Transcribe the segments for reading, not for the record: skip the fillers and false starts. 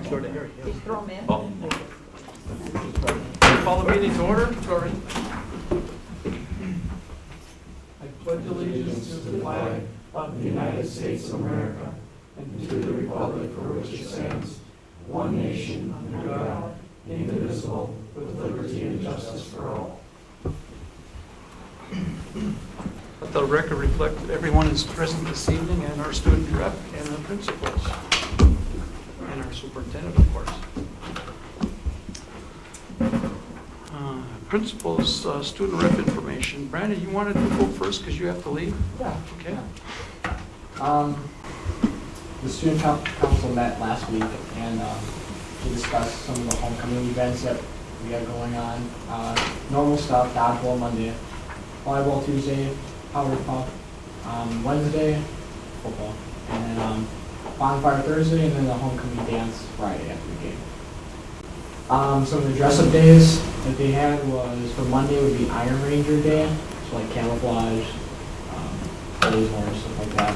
Just throw them in. Oh. Call the meeting to order. Sorry. I pledge allegiance to the flag of the United States of America and to the republic for which it stands, one nation, under God, indivisible, with liberty and justice for all. Let the record reflect that everyone is present this evening, and our student rep and the principals, and our superintendent, of course. Principals, student rep information. Brandon, you wanted to go first because you have to leave? Yeah. Okay. The student council met last week and to discuss some of the homecoming events that we have going on. Normal stuff, dodgeball Monday, volleyball Tuesday, powder puff, Wednesday, football, and then bonfire Thursday, and then the homecoming dance Friday after the game. Some of the dress-up days that they had was, for Monday would be Iron Ranger Day, so like camouflage, blaze orange, stuff like that.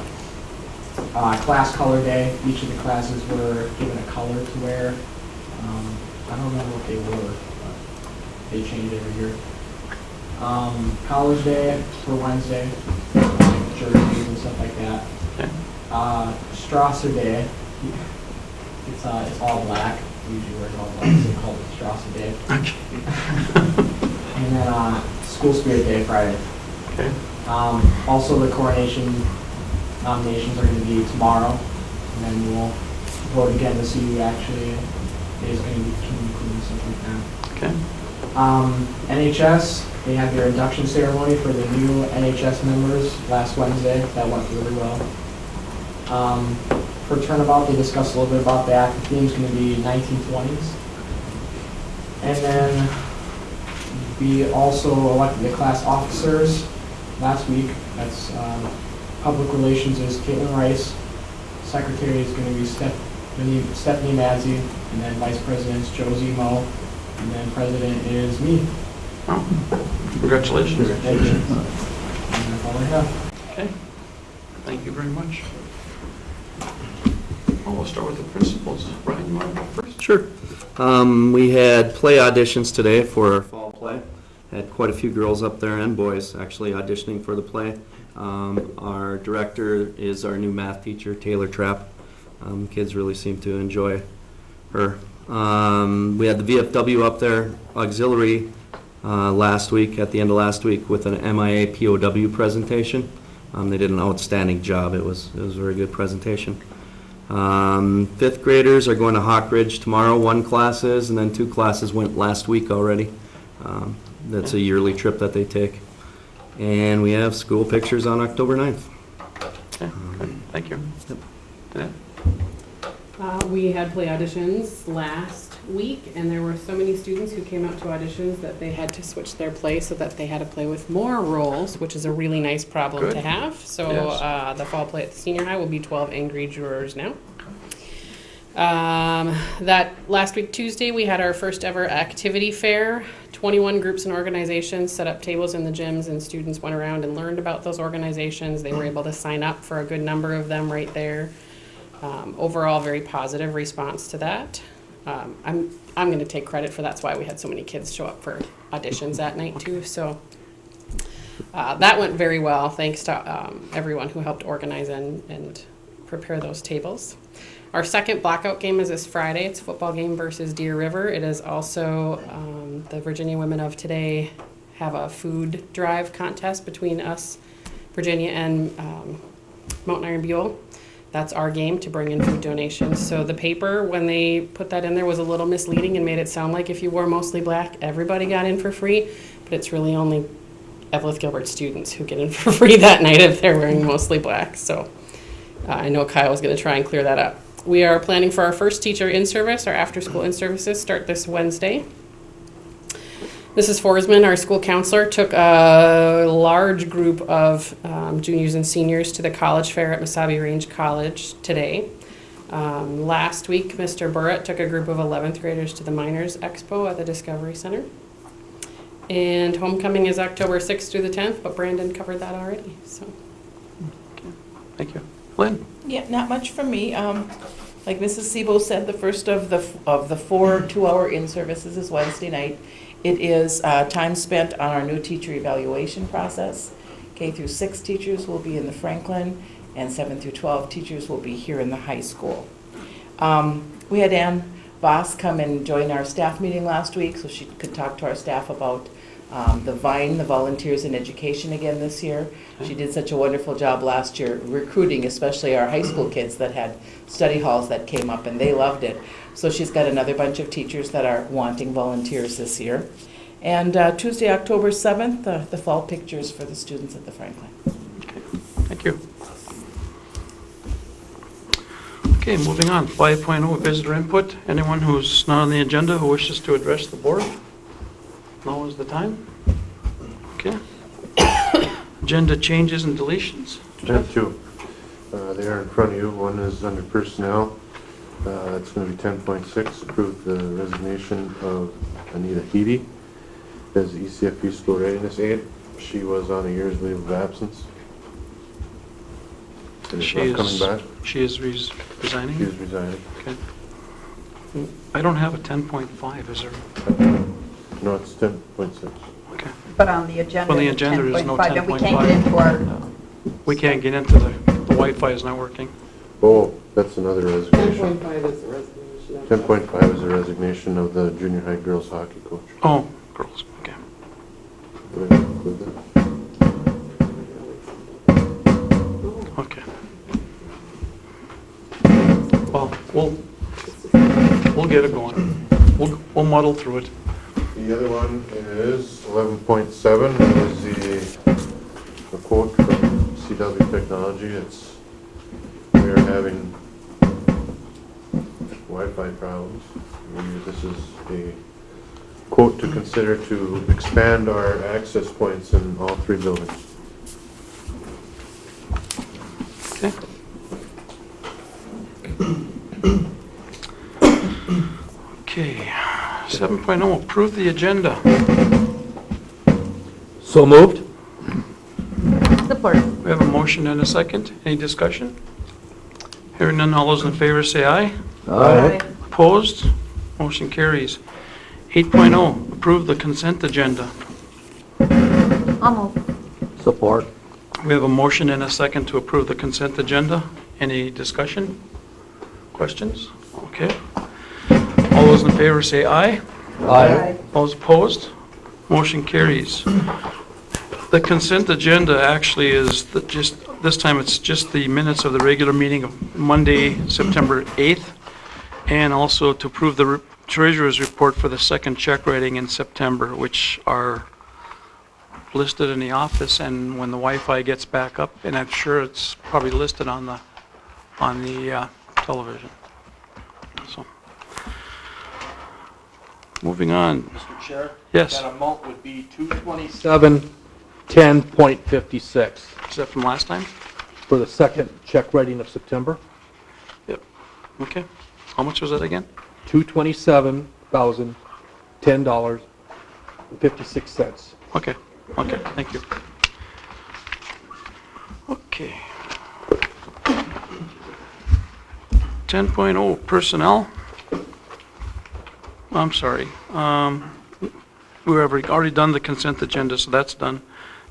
Class color day, each of the classes were given a color to wear. I don't remember what they were, but they change every year. College day for Wednesday, jerseys and stuff like that. Strasser Day, it's all black. We usually wear it all black, so they call it Strasser Day. Okay. And then School Spirit Day Friday. Okay. Also, the coronation nominations are going to be tomorrow, and then we'll vote again to see who actually is going to be king and queen and stuff like that. Okay. NHS, they had their induction ceremony for the new NHS members last Wednesday. That went really well. For turnabout, they discussed a little bit about that. The theme is going to be 1920s. And then we also elected the class officers last week. That's public relations is Caitlin Rice. Secretary is going to be Stephanie Mazzi. And then vice president is Josie Moe. And then president is me. Oh, congratulations. Thank you. And that's all I have. Okay. Thank you very much. Well, we'll start with the principals. Brian, you want to go first? Sure. We had play auditions today for our fall play. Had quite a few girls up there and boys actually auditioning for the play. Our director is our new math teacher, Taylor Trapp. Kids really seem to enjoy her. We had the VFW up there, auxiliary, last week, at the end of last week, with an MIA POW presentation. They did an outstanding job. It was a very good presentation. Fifth graders are going to Hawk Ridge tomorrow, 1 class is, and then 2 classes went last week already. That's a yearly trip that they take. And we have school pictures on October 9th. Okay. Thank you. Yep. Yeah. We had play auditions last week, and there were so many students who came out to auditions that they had to switch their play so that they had to play with more roles, which is a really nice problem Good. to have. So Yes. the fall play at the senior high will be 12 Angry Jurors now. That last week, Tuesday, we had our first ever activity fair. 21 groups and organizations set up tables in the gyms, and students went around and learned about those organizations. They were able to sign up for a good number of them right there. Overall, very positive response to that. I'm going to take credit for that's why we had so many kids show up for auditions that night too. So that went very well. Thanks to everyone who helped organize and prepare those tables. Our second blackout game is this Friday. It's a football game versus Deer River. It is also the Virginia Women of Today have a food drive contest between us, Virginia, and Mountain Iron Buell. That's our game to bring in food donations. So the paper, when they put that in there, was a little misleading and made it sound like if you wore mostly black, everybody got in for free. But it's really only Evelyn Gilbert students who get in for free that night if they're wearing mostly black. So I know Kyle was going to try and clear that up. We are planning for our first teacher in-service. Our after-school in-services start this Wednesday. Mrs. Forsman, our school counselor, took a large group of juniors and seniors to the college fair at Mesabi Range College today. Last week, Mr. Burrett took a group of 11th graders to the Miners Expo at the Discovery Center. And homecoming is October 6th through the 10th, but Brandon covered that already. So, Okay. Thank you. Lynn? Yeah, not much from me. Like Mrs. Sebo said, the first of the 4 2-hour in-services is Wednesday night. It is time spent on our new teacher evaluation process. K through 6 teachers will be in the Franklin, and 7 through 12 teachers will be here in the high school. We had Ann Voss come and join our staff meeting last week so she could talk to our staff about the VINE, the Volunteers in Education, again this year. She did such a wonderful job last year recruiting, especially our high school kids that had study halls that came up, and they loved it. So she's got another bunch of teachers that are wanting volunteers this year. And Tuesday, October 7th, the fall pictures for the students at the Franklin. Okay, thank you. Okay, moving on. 5.0 visitor input. Anyone who's not on the agenda who wishes to address the board? Now is the time. Okay. Agenda changes and deletions. I have 2. They are in front of you. One is under personnel. It's going to be 10.6. Approve the resignation of Anita Heedy as ECFU school readiness aide. She was on a year's leave of absence. And is not coming back. She is resigning? She is resigning. Okay. I don't have a 10.5, is there? No, it's 10.6. Okay. But on the agenda, On the agenda, there's no 10.5, and we can't 10.5. get into our, We can't get into the Wi-Fi is not working. Oh, that's another resignation. 10.5 is the resignation. 10.5 is the resignation of the junior high girls hockey coach. Oh, girls, okay. Do I include that? Okay. Well, we'll get it going. We'll muddle through it. The other one is 11.7 is the quote from CW Technology. We are having Wi-Fi problems. This is a quote to consider to expand our access points in all 3 buildings. Okay. Okay. 7.0, approve the agenda. So moved. support. We have a motion and a second. Any discussion? Hearing none, all those in favor say aye. Aye. Opposed? Motion carries. 8.0, approve the consent agenda. I'll move. Support. We have a motion and a second to approve the consent agenda. Any discussion? Questions? Okay. All those in favor say aye. Aye. Those opposed? Motion carries. The consent agenda actually is just, this time it's just the minutes of the regular meeting of Monday, September 8th, and also to approve the treasurer's report for the second check writing in September, which are listed in the office, and when the Wi-Fi gets back up, and I'm sure it's probably listed on the television. So, moving on. Mr. Chair? Yes. That amount would be $227,10.56 Is that from last time? for the second check writing of September. Yep. Okay. How much was that again? $227,010.56. Okay. Okay. Thank you. Okay. 10.0 personnel. I'm sorry. We have already done the consent agenda, so that's done.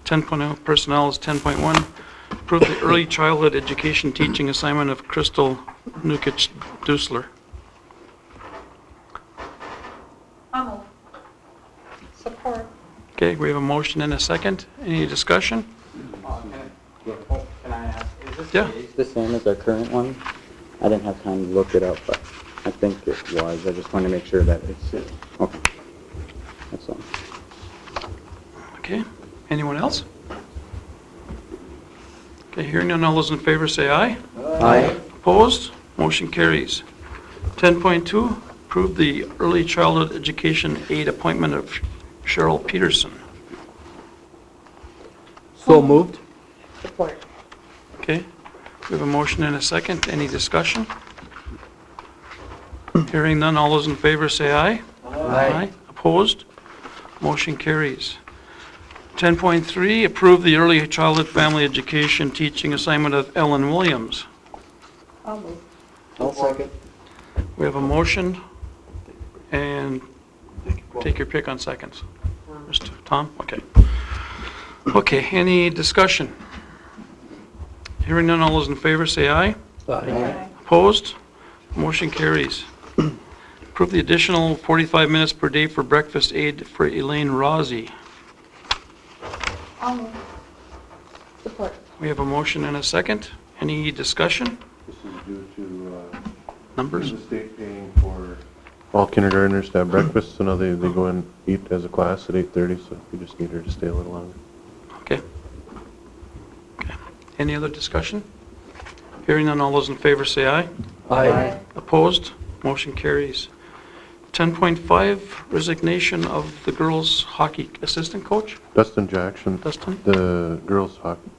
10.0 personnel is 10.1. Approve the early childhood education teaching assignment of Crystal Nukic-Dusler. I'll move. Support. Okay, we have a motion and a second. Any discussion? Can I ask, is this Yeah. The same as our current one? I didn't have time to look it up, but I think it was. I just wanted to make sure that it's, okay. That's all. Okay, anyone else? Okay, hearing none, all those in favor say aye. Aye. Opposed? Motion carries. 10.2, approve the early childhood education aide appointment of Cheryl Peterson. So moved. Support. Okay, we have a motion and a second. Any discussion? Hearing none, all those in favor say aye. Aye. Opposed? Motion carries. 10.3, approve the early childhood family education teaching assignment of Ellen Williams. I'll move. I'll second. We have a motion, and take your pick on seconds. Mr. Tom? Okay. Okay, any discussion? Hearing none, all those in favor say aye. Aye. Opposed? Motion carries. Approve the additional 45 minutes per day for breakfast aid for Elaine Rossi. I'll move. Support. We have a motion and a second. Any discussion? This is due to Numbers? the state paying for all kindergartners to have breakfast, so now they go and eat as a class at 8:30, so we just need her to stay a little longer. Okay. Okay. Any other discussion? Hearing none, all those in favor say aye. Aye. Opposed? Motion carries. 10.5, resignation of the girls' hockey assistant coach, Dustin Jackson, Dustin? the girls hockey,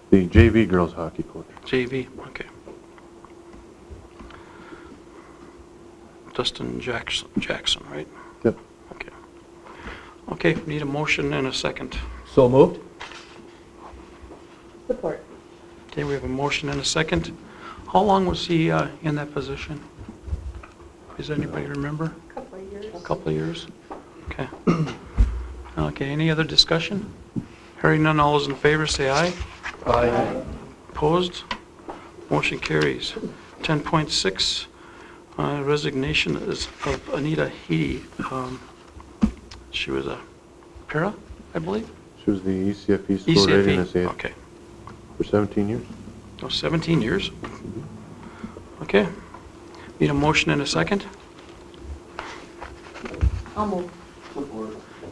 the JV girls hockey coach. JV, okay. Dustin Jackson, right? Yep. Okay. Okay, need a motion and a second. So moved? Support. Okay, we have a motion and a second. How long was he in that position? Does anybody remember? Couple of years. A couple of years? Okay. Okay, any other discussion? Hearing none, all those in favor say aye. Aye. Opposed? Motion carries. 10.6, resignation of Anita Heedy. She was a para, I believe? She was the ECFE school readiness aide Okay. for 17 years. Oh, 17 years. Okay. Need a motion and a second? I'll move.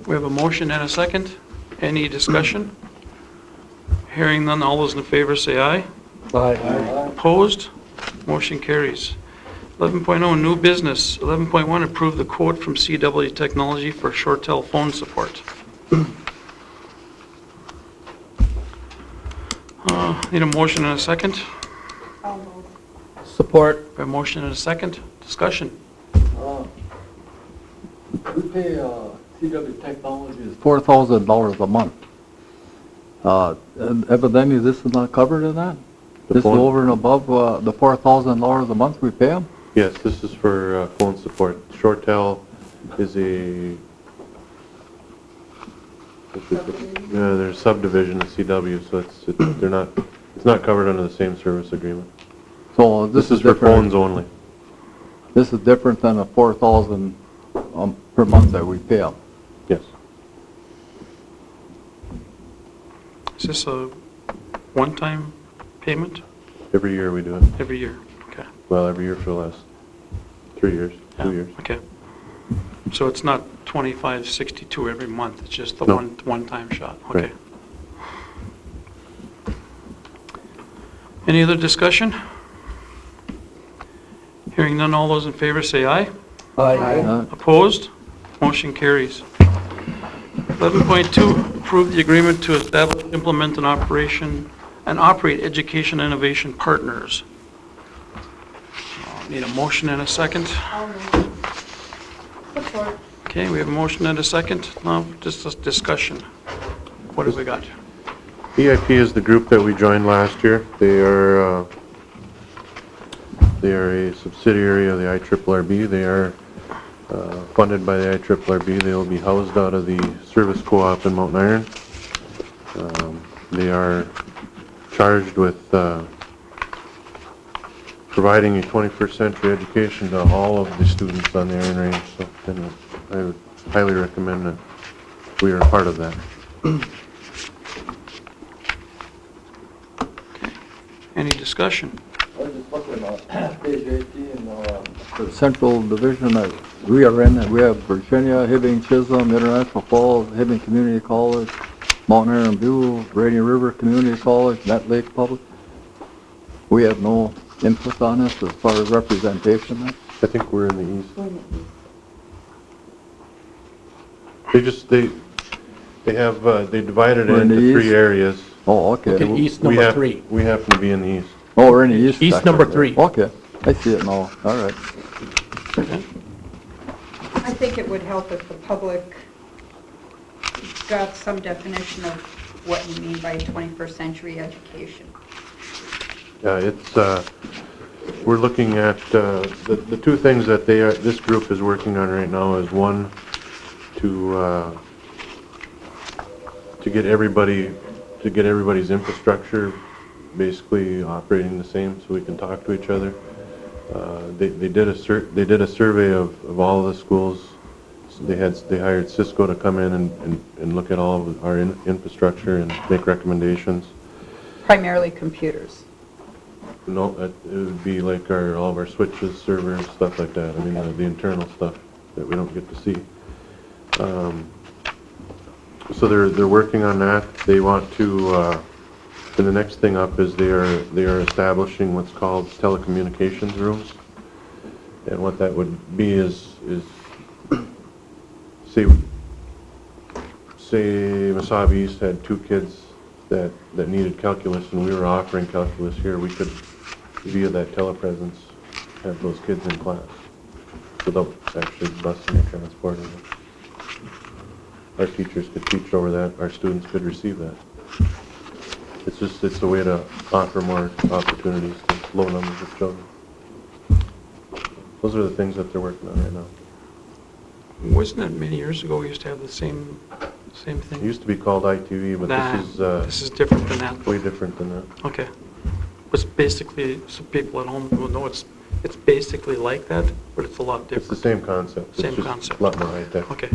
We have a motion and a second. Any discussion? Hearing none, all those in favor say aye. Aye. Opposed? Motion carries. 11.0, new business. 11.1, approve the quote from CW Technology for short-tel phone support. Need a motion and a second? I'll move. Support. A motion and a second. Discussion. We pay CW Technologies $4,000 a month. And evidently, this is not covered in that? The This is phone- over and above the $4,000 a month we pay them? Yes, this is for phone support. ShoreTel is they're a subdivision of CW, so it's not covered under the same service agreement. So This is for different- phones only. This is different than the $4,000 per month that we pay them. Yes. Is this a one-time payment Every year we do it. every year? Okay. Well, every year for the last 3 years, Yeah, 2 years. Okay. So it's not 25.62 every month, it's just the No. one-time shot? Okay. Right. Any other discussion? Hearing none, all those in favor say aye. Aye. Opposed? Motion carries. 11.2, approve the agreement to establish, implement, and operate education innovation partners. Need a motion and a second. I'll move. Support. Okay, we have a motion and a second. Now, just a discussion. What have we got? EIP is the group that we joined last year. They are a subsidiary of the IRRB. They are funded by the IRRB. They will be housed out of the service co-op in Mountain Iron. They are charged with providing a 21st century education to all of the students on the Iron Range. So I would highly recommend that we are a part of that. Any discussion? I was just looking at page 18, the central division that we are in, we have Virginia, Hibbing, Chisholm, International Falls, Hibbing Community College, Mountain Iron View, Rainy River Community College, Net Lake Public. We have no input on this as far as representation there. I think we're in the east. They have, they divided it We're in the into 3 east? areas. Oh, okay. Okay, east We number hap- 3. We happen to be in the east. Oh, we're in the east East section. number 3. Okay, I see it now, all right. I think it would help if the public got some definition of what you mean by 21st century education. It's, we're looking at, the two things that this group is working on right now is one, to get everybody's infrastructure basically operating the same so we can talk to each other. They did a survey of all of the schools. They hired Cisco to come in and look at all of our infrastructure and make recommendations. Primarily computers. No, it would be like all of our switches, servers, stuff like that. I mean, the internal stuff that we don't get to see. So they're working on that. They want to, and the next thing up is they are establishing what's called telecommunications rooms. And what that would be is say Mesabi East had 2 kids that needed calculus, and we were offering calculus here. We could, via that telepresence, have those kids in class without actually busing or transporting them. Our teachers could teach over that. Our students could receive that. It's a way to offer more opportunities to low numbers of children. Those are the things that they're working on right now. Wasn't it many years ago we used to have the same It thing? used to be called ITV, but This is different than that. way different than that. Okay. It's basically, some people at home will know it's basically like that, but it's a lot It's the different. same concept. Same It's just concept. a lot more high-tech. Okay.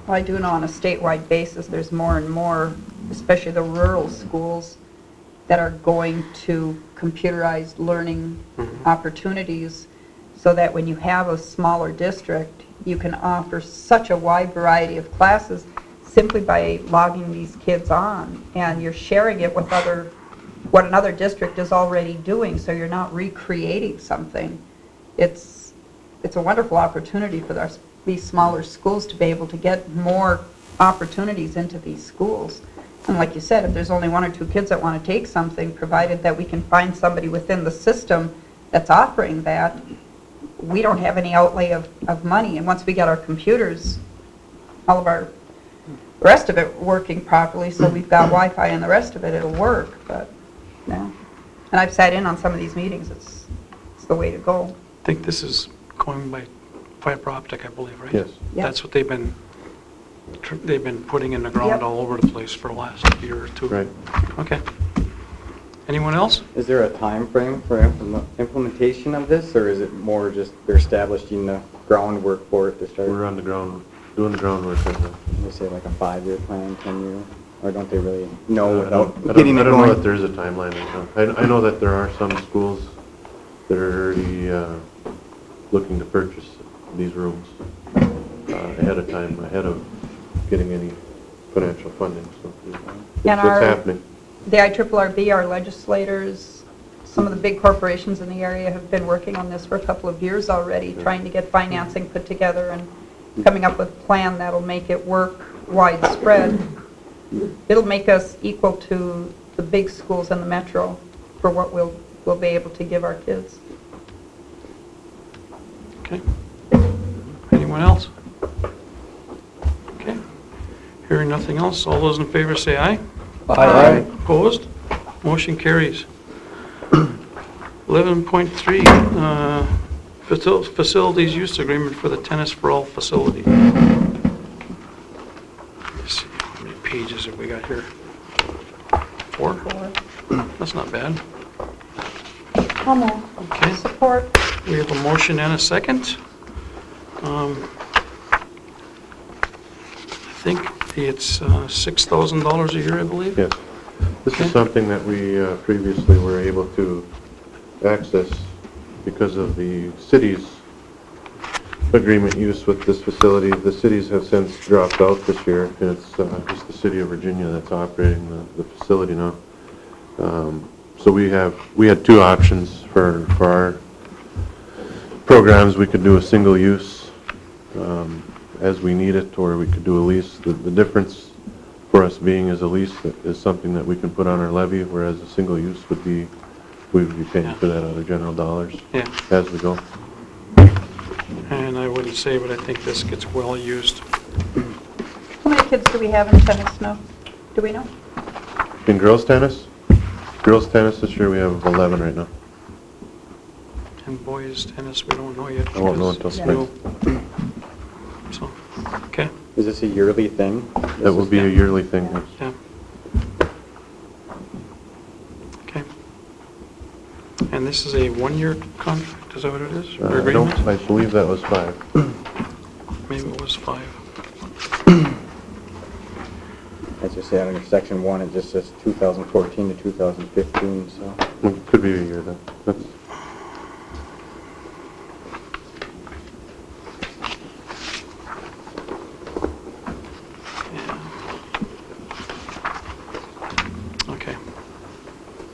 Well, I do know on a statewide basis, there's more and more, especially the rural schools, that are going to computerized learning opportunities, so that when you have a smaller district, you can offer such a wide variety of classes simply by logging these kids on, and you're sharing it with what another district is already doing, so you're not recreating something. It's a wonderful opportunity for these smaller schools to be able to get more opportunities into these schools. And like you said, if there's only 1 or 2 kids that want to take something, provided that we can find somebody within the system that's offering that, we don't have any outlay of money. And once we get our computers, all of the rest of it working properly, so we've got Wi-Fi and the rest of it, it'll work. But no. And I've sat in on some of these meetings. It's the way to go. I think this is going by fiber optic, I believe, right? Yes. Yep. That's what they've been putting in the ground Yep. all over the place for the last year or 2. Right. Okay. Anyone else? Is there a time frame for implementation of this, or is it more just they're establishing the groundwork for it to start? We're on the ground, doing the groundwork right now. They say like a 5-year plan, 10-year, or don't they really know I without don't getting it know that going? there's a timeline right now. I know that there are some schools that are already looking to purchase these rooms ahead of time, ahead of getting any financial funding. So it's happening. The IRRB, our legislators, some of the big corporations in the area have been working on this for a couple of years already, trying to get financing put together and coming up with a plan that'll make it work widespread. It'll make us equal to the big schools in the metro for what we'll be able to give our kids. Okay. Anyone else? Okay. Hearing nothing else, all those in favor say aye. Aye. Opposed? Motion carries. 11.3, facilities use agreement for the Tennis for All facility. Let's see, how many pages have we got here? 4? That's not bad. I'll move. Okay. Support. We have a motion and a second. I think it's $6,000 a year, I believe. Yes. This Okay. is something that we previously were able to access because of the city's agreement use with this facility. The cities have since dropped out this year, and it's just the city of Virginia that's operating the facility now. So we had 2 options for our programs. We could do a single use as we need it, or we could do a lease. The difference for us being as a lease is something that we can put on our levy, whereas a single use would be, we would be paying for that out of general dollars Yeah. as we go. And I wouldn't say, but I think this gets well used. How many kids do we have in tennis now? Do we know? In girls tennis this year we have 11 right now. on boys tennis, we don't know yet. I won't know because until it's spring. new. So, okay, Is this a yearly thing? That will be a yearly thing, yes. yeah. Okay. And this is a one-year contract, is that what it is? Or agreement? I believe that was 5. Maybe it was 5. As you say, under section 1, it just says 2014 to 2015, so. It could be a year then. That's, Okay.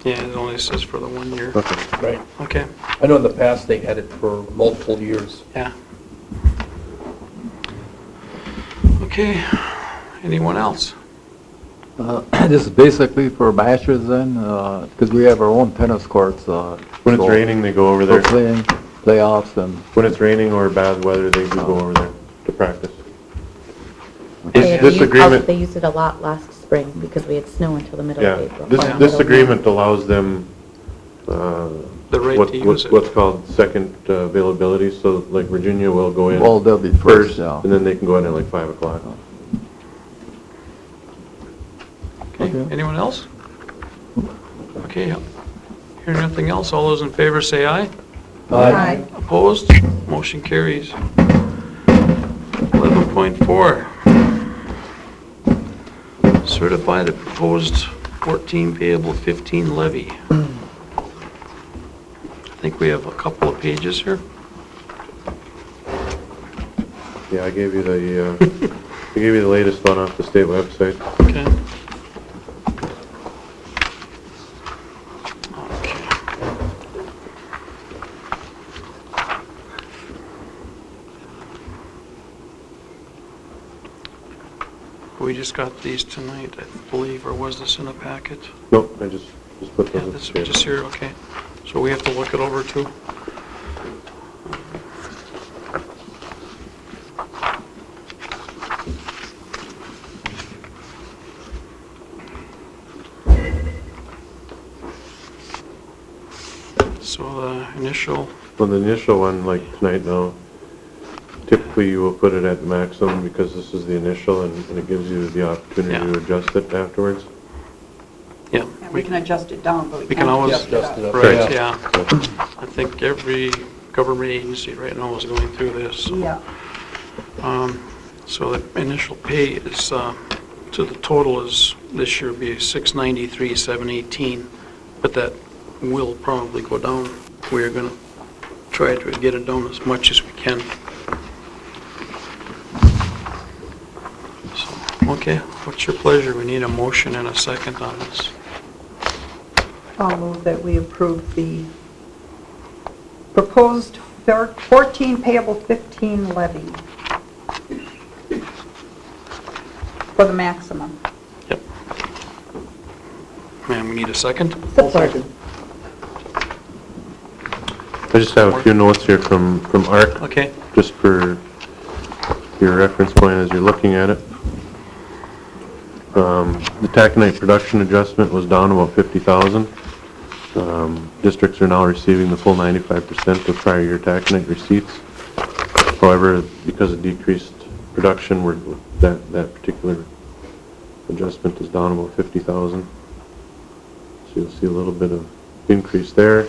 Yeah, it only says for the 1 year. okay. Right. Okay, I know in the past they had it for multiple years. yeah. Okay, anyone else? This is basically for bashers then, because we have our own tennis courts. When it's so raining, they go over For there. playing, playoffs and, When it's raining or bad weather, they do go over there to practice. This agreement, They used it a lot last spring because we had snow until the middle yeah, of April. this agreement allows them, The right to use it. what's called second availability, so like Virginia will go in well, they'll be first, first, yeah. and then they can go in at like 5 o'clock. Okay, anyone else? Okay, hearing nothing else, all those in favor say aye. Aye. Opposed? Motion carries. 11.4. Certify the proposed 14 payable 15 levy. I think we have a couple of pages here. Yeah, I gave you the, I gave you the latest one off the state website. Okay. We just got these tonight, I believe, or was this in a packet? Nope, I just put Yeah, those this in is just here, okay. So we have to look it over too. So the initial, Well, the initial one, like tonight now, typically you will put it at maximum because this is the initial and it gives you the opportunity Yeah. to adjust it afterwards. yeah, Yeah, we can adjust it down, but we We can't can always adjust it up. right, yeah. I think every government agency right now is going through this. Yeah. So the initial pay is, to the total is, this year be 693,718, but that will probably go down. We're gonna try to get it down as much as we can. So, okay, what's your pleasure? We need a motion and a second on this. I'll move that we approve the proposed 14 payable 15 levy for the maximum. Yep. And we need a second? Support. I just have a few notes here from ARC, Okay, just for your reference point as you're looking at it. The taconite production adjustment was down about 50,000. Districts are now receiving the full 95% of prior year taconite receipts. However, because of decreased production, that particular adjustment is down about 50,000. So you'll see a little bit of increase there.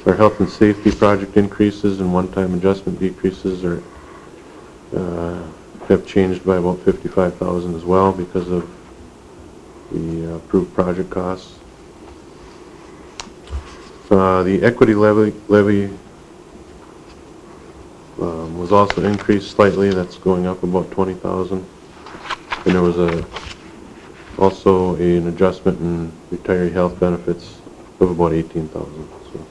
Our health and safety project increases and one-time adjustment decreases have changed by about 55,000 as well because of the approved project costs. The equity levy was also increased slightly. That's going up about 20,000. And there was also an adjustment in retiree health benefits of about 18,000. So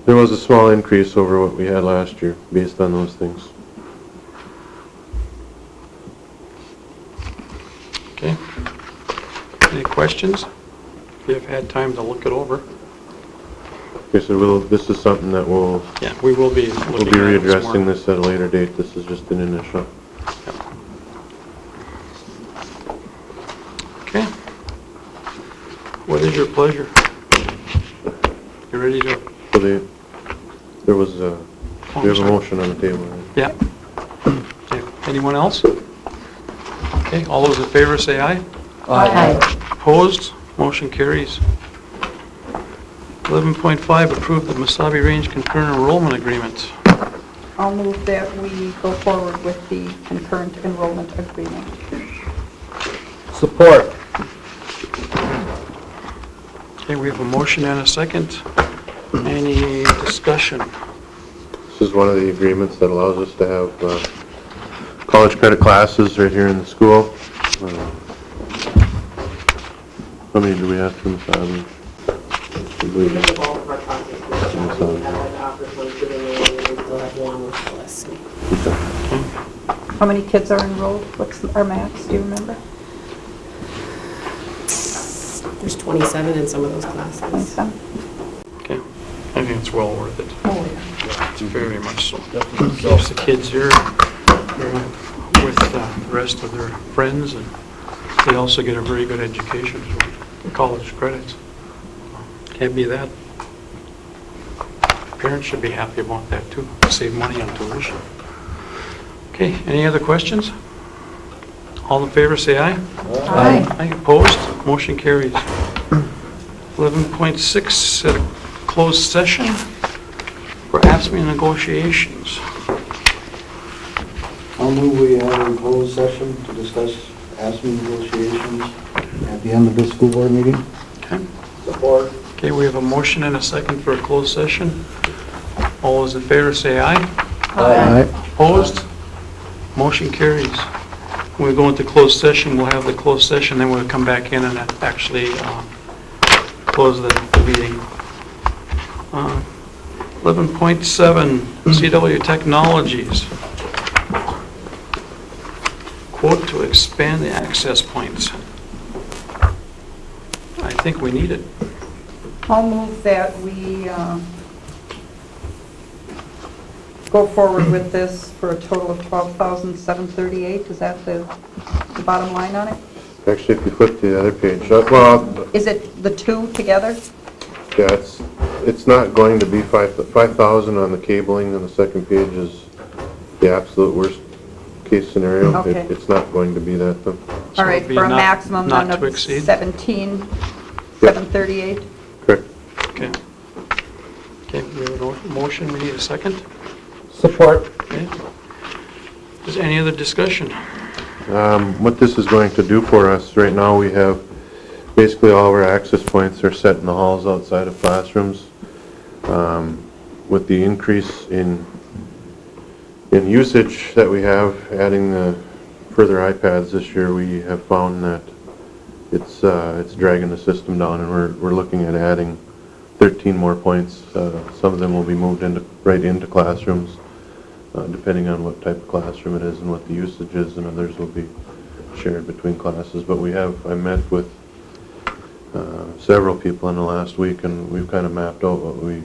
there was a small increase over what we had last year based on those things. okay. Any questions? If you've had time to look it over. Okay, so this is something that we'll Yeah, we will be looking at this more. readdressing this at a later date. This is just an initial. Okay. What is your pleasure? You ready to? So There was a, we have a motion on the table. Yeah. Okay. Anyone else? Okay, all those in favor say aye. Aye. Opposed? Motion carries. 11.5, approve the Mesabi Range concurrent enrollment agreement. I'll move that we go forward with the concurrent enrollment agreement. Support. Okay, we have a motion and a second. Any discussion? This is one of the agreements that allows us to have college credit classes right here in the school. How many do we have from Mesabi? I believe- How many kids are enrolled? What's our max, do you remember? There's 27 in some of those classes. 27? Okay, I think it's well worth it. Oh, yeah. It's very much so. Keeps the kids here with the rest of their friends, and they also get a very good education through college credits. Can't be that. Parents should be happy about that too, save money on tuition. Okay, any other questions? All in favor say aye. Aye. Aye, opposed? Motion carries. 11.6, set a closed session for AFSCME negotiations. I'll move we have a closed session to discuss AFSCME negotiations at the end of this school board meeting. Okay. Support. Okay, we have a motion and a second for a closed session. All those in favor say aye. Aye. Opposed? Motion carries. When we go into closed session, we'll have the closed session, then we'll come back in and actually close the meeting. 11.7, CW Technologies. Quote to expand the access points. I think we need it. I'll move that we go forward with this for a total of $12,738. Is that the bottom line on it? Actually, if you flip to the other page, well, Is it the two together? yeah, it's not going to be 5,000 on the cabling, and the second page is the absolute worst case scenario. Okay. It's not going to be that though. So All right, it'd be for a not- maximum not then to of exceed? 17,738. Correct. Okay. Okay, we have a motion, we need a second. Support. Okay. Is there any other discussion? What this is going to do for us, right now we have basically all of our access points are set in the halls outside of classrooms. With the increase in usage that we have, adding the further iPads this year, we have found that it's dragging the system down, and we're looking at adding 13 more points. Some of them will be moved right into classrooms, depending on what type of classroom it is and what the usage is, and others will be shared between classes. But I met with several people in the last week, and we've kind of mapped out what we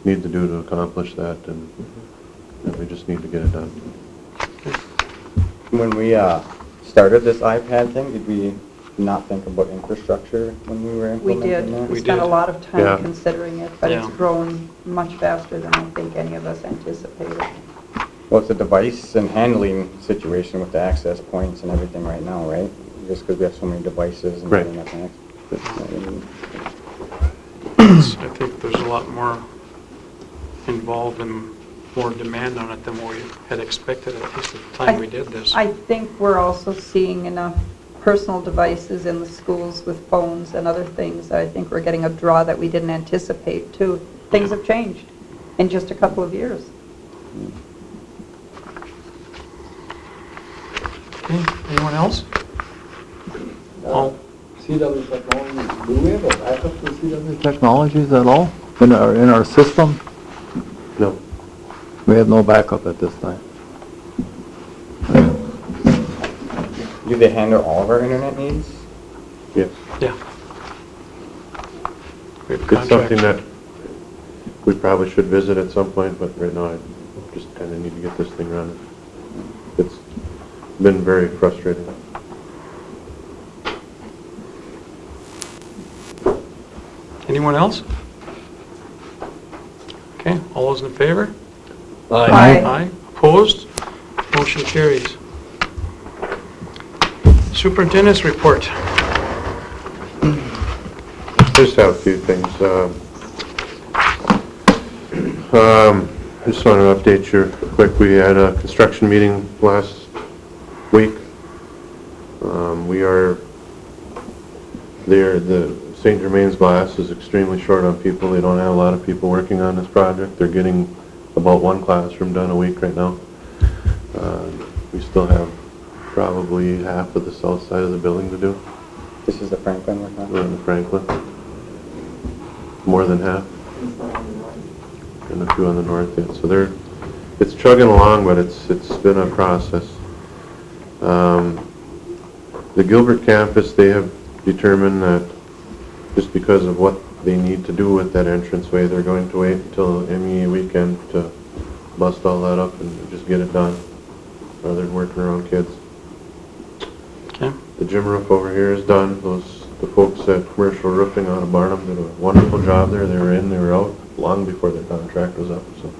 need to do to accomplish that, and we just need to get it done. When we started this iPad thing, did we not think about infrastructure when we were We implementing did. that? We spent a lot of Yeah. time considering it, but it's Yeah. grown much faster than I think any of us anticipated. Well, it's a device and handling situation with the access points and everything right now, right? Just because we have so many devices and Right. getting up and I think there's a lot more involved and more demand on it than we had expected, at least at the time we did this. I think we're also seeing enough personal devices in the schools with phones and other things. I think we're getting a draw that we didn't anticipate too. Things have changed in just a couple of years. Okay, anyone else? All, CW Technologies, do we have a backup for CW Technologies at all in our system? No. We have no backup at this time. do they handle all of our internet needs? Yes. yeah. We have It's something contracts. that we probably should visit at some point, but right now I just kind of need to get this thing running. It's been very frustrating. Anyone else? Okay. Okay, all those in favor? Aye. Aye. Opposed? Motion carries. Superintendent's report. Just have a few things. I just want to update you quick. We had a construction meeting last week. We are there. The St. Germain's class is extremely short on people. They don't have a lot of people working on this project. They're getting about one classroom done a week right now. We still have probably half of the south side of the building to do. This is the Franklin we're talking We're in the Franklin. More than half. And a few on the north yet. So it's chugging along, but it's been a process. The Gilbert campus, they have determined that just because of what they need to do with that entranceway, they're going to wait until MEA weekend to bust all that up and just get it done, rather than working around kids. Okay. The gym roof over here is done. The folks at Commercial Roofing out of Barnum did a wonderful job there. They were in, they were out long before their contract was up, so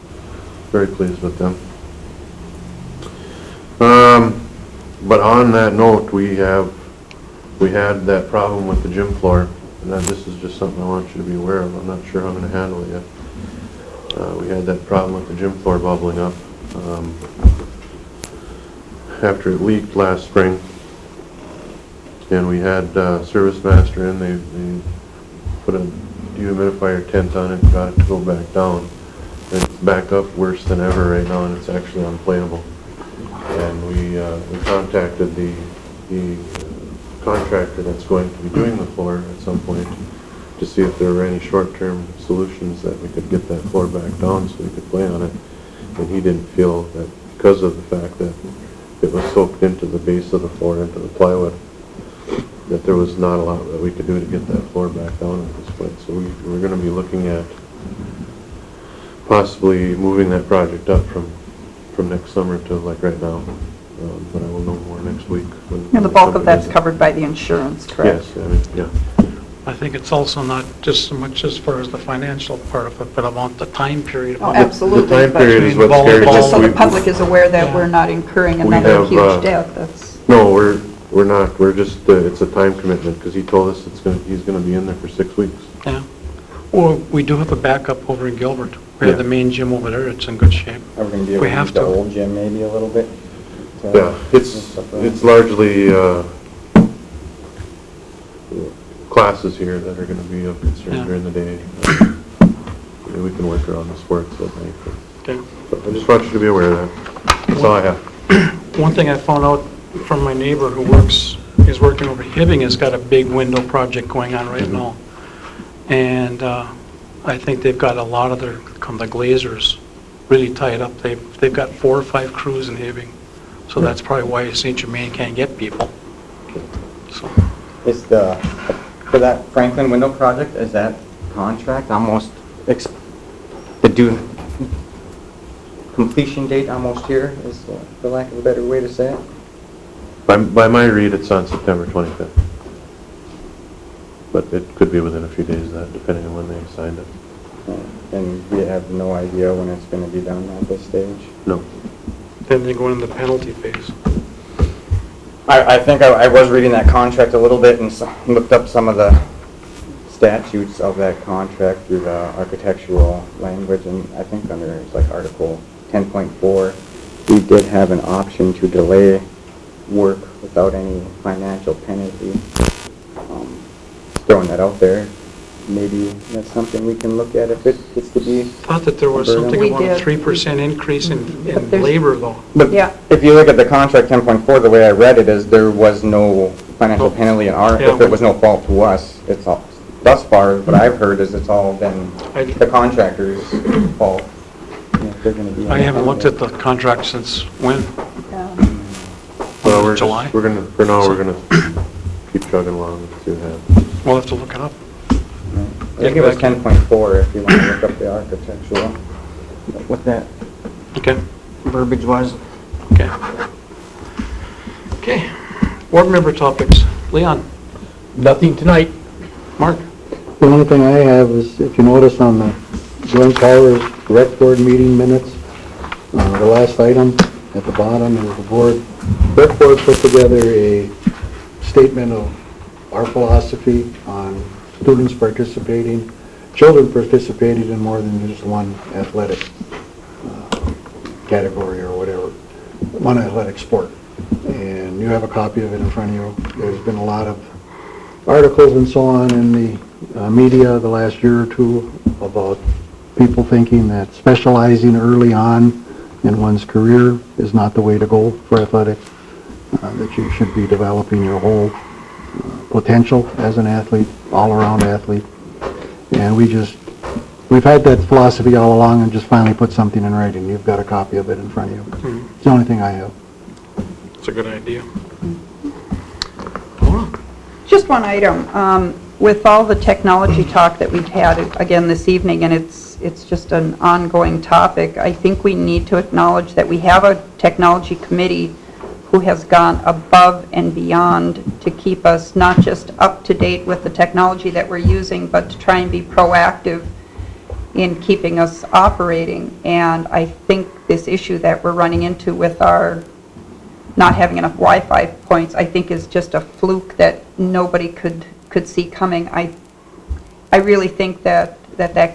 very pleased with them. But on that note, we had that problem with the gym floor, and this is just something I want you to be aware of. I'm not sure how I'm going to handle it yet. We had that problem with the gym floor bubbling up after it leaked last spring, and we had Service Master in. They put a dehumidifier tent on it and got it to go back down. It's back up worse than ever right now, and it's actually unplayable. And we contacted the contractor that's going to be doing the floor at some point to see if there were any short-term solutions that we could get that floor back down so we could play on it. And he didn't feel that because of the fact that it was soaked into the base of the floor, into the plywood, that there was not a lot that we could do to get that floor back down at this point. So we're going to be looking at possibly moving that project up from next summer to like right now. But I will know more next week. And the bulk of that's covered by the insurance, correct? Yes, I mean, yeah. I think it's also not just so much as far as the financial part of it, but about the time period. Oh, absolutely. The time but period is what's scary. just so the public is aware that we're not incurring another huge debt. That's No, we're not. We're just it's a time commitment because he told us he's going to be in there for 6 weeks. Yeah. Well, we do have a backup over in Gilbert. We have the main gym over there. It's in good shape. Are we going to be able to use the old gym maybe a little bit? Yeah, it's largely classes here that are going to be of concern during the day. We can work around the sports at night. Okay. So I just want you to be aware of that. That's all I have. One thing I found out from my neighbor who is working over Hibbing, has got a big window project going on right now. And I think they've got a lot of the glazers really tied up. They've got 4 or 5 crews in Hibbing. So that's probably why St. Germain can't get people. So. Is for that Franklin window project, is that contract almost, the completion date almost here, is for lack of a better way to say it? By my read, it's on September 25th. But it could be within a few days of that, depending on when they signed it. And we have no idea when it's going to be done at this stage? No. Then they go into the penalty phase. I think I was reading that contract a little bit and looked up some of the statutes of that contract through the architectural language, and I think under it's like Article 10.4, we did have an option to delay work without any financial penalty. Throwing that out there, maybe that's something we can look at if it gets to be. I thought that there was something about a 3% increase in labor, though. But if you look at the contract 10.4, the way I read it is there was no financial penalty in if it was no fault to us. It's all, thus far, what I've heard is it's all been the contractor's fault. I haven't looked at the contract since when? Well, July? For now, we're gonna keep chugging along and see what happens. We'll have to look it up. I think it was 10.4 if you want to look up the architectural, what that verbiage was. Okay. Okay. Board member topics. Leon? Nothing tonight. Mark? The only thing I have is, if you notice on the Joint Powers Rec Board meeting minutes. The last item at the bottom is the board, Rec Board put together a statement of our philosophy on students participating, children participating in more than just one athletic category or whatever, one athletic sport. And you have a copy of it in front of you. There's been a lot of articles and so on in the media the last year or two about people thinking that specializing early on in one's career is not the way to go for athletics, that you should be developing your whole potential as an athlete, all-around athlete. And we've had that philosophy all along and just finally put something in writing. You've got a copy of it in front of you. Mm-hmm. It's the only thing I have. It's a good idea. Just one item. With all the technology talk that we've had again this evening, and it's just an ongoing topic, I think we need to acknowledge that we have a technology committee who has gone above and beyond to keep us not just up to date with the technology that we're using, but to try and be proactive in keeping us operating. And I think this issue that we're running into with our not having enough Wi-Fi points, I think is just a fluke that nobody could see coming. I really think that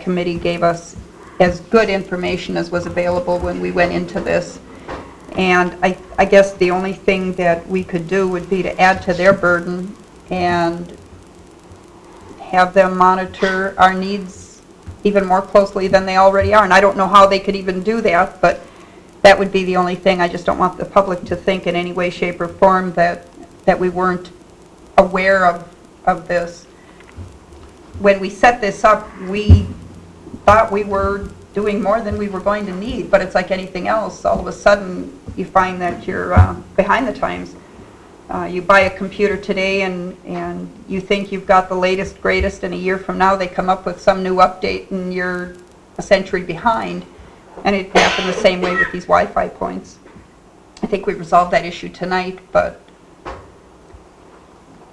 committee gave us as good information as was available when we went into this. And I guess the only thing that we could do would be to add to their burden and have them monitor our needs even more closely than they already are. And I don't know how they could even do that, but that would be the only thing. I just don't want the public to think in any way, shape, or form that we weren't aware of this. When we set this up, we thought we were doing more than we were going to need, but it's like anything else. All of a sudden, you find that you're behind the times. You buy a computer today and you think you've got the latest, greatest, and a year from now they come up with some new update and you're a century behind. And it happened the same way with these Wi-Fi points. I think we resolved that issue tonight, but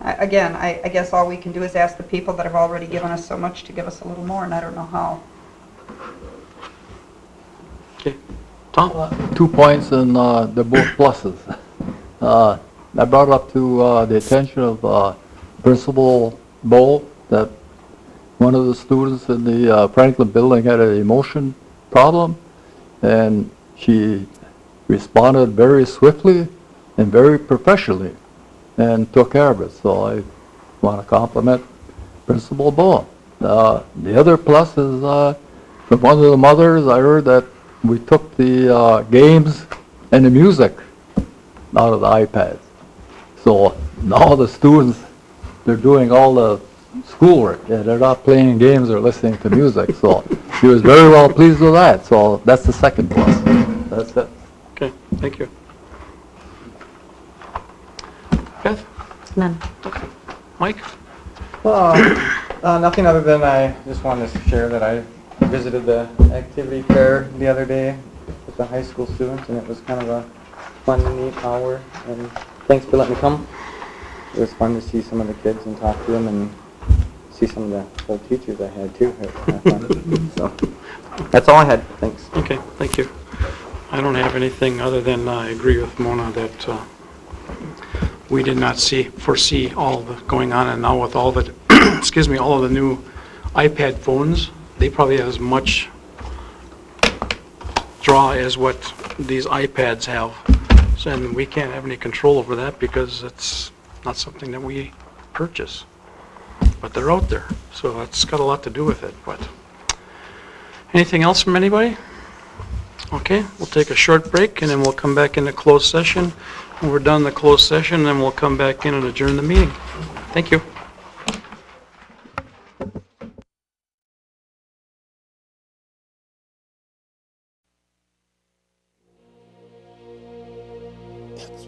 again, I guess all we can do is ask the people that have already given us so much to give us a little more, and I don't know how. Okay. Tom? 2 points, and they're both pluses. I brought up to the attention of Principal Bowl that one of the students in the Franklin building had an emotion problem, and she responded very swiftly and very professionally and took care of it. So I want to compliment Principal Bowl. The other plus is from one of the mothers, I heard that we took the games and the music out of the iPads. So now the students, they're doing all the schoolwork, and they're not playing games or listening to music. So she was very well pleased with that. So that's the second plus. That's it. Okay, thank you. Beth? None. Mike? Well, nothing other than I just wanted to share that I visited the activity fair the other day with the high school students, and it was kind of a fun, neat hour. And thanks for letting me come. It was fun to see some of the kids and talk to them, and see some of the old teachers I had too. It was kind of fun. So that's all I had. Thanks. Okay, thank you. I don't have anything other than I agree with Mona that we did not foresee all the going on, and now with all the excuse me, all of the new iPad phones, they probably have as much draw as what these iPads have. So, and we can't have any control over that because it's not something that we purchase. But they're out there, so it's got a lot to do with it. But anything else from anybody? Okay, we'll take a short break and then we'll come back into closed session. When we're done the closed session, then we'll come back in and adjourn the meeting. Thank you. That's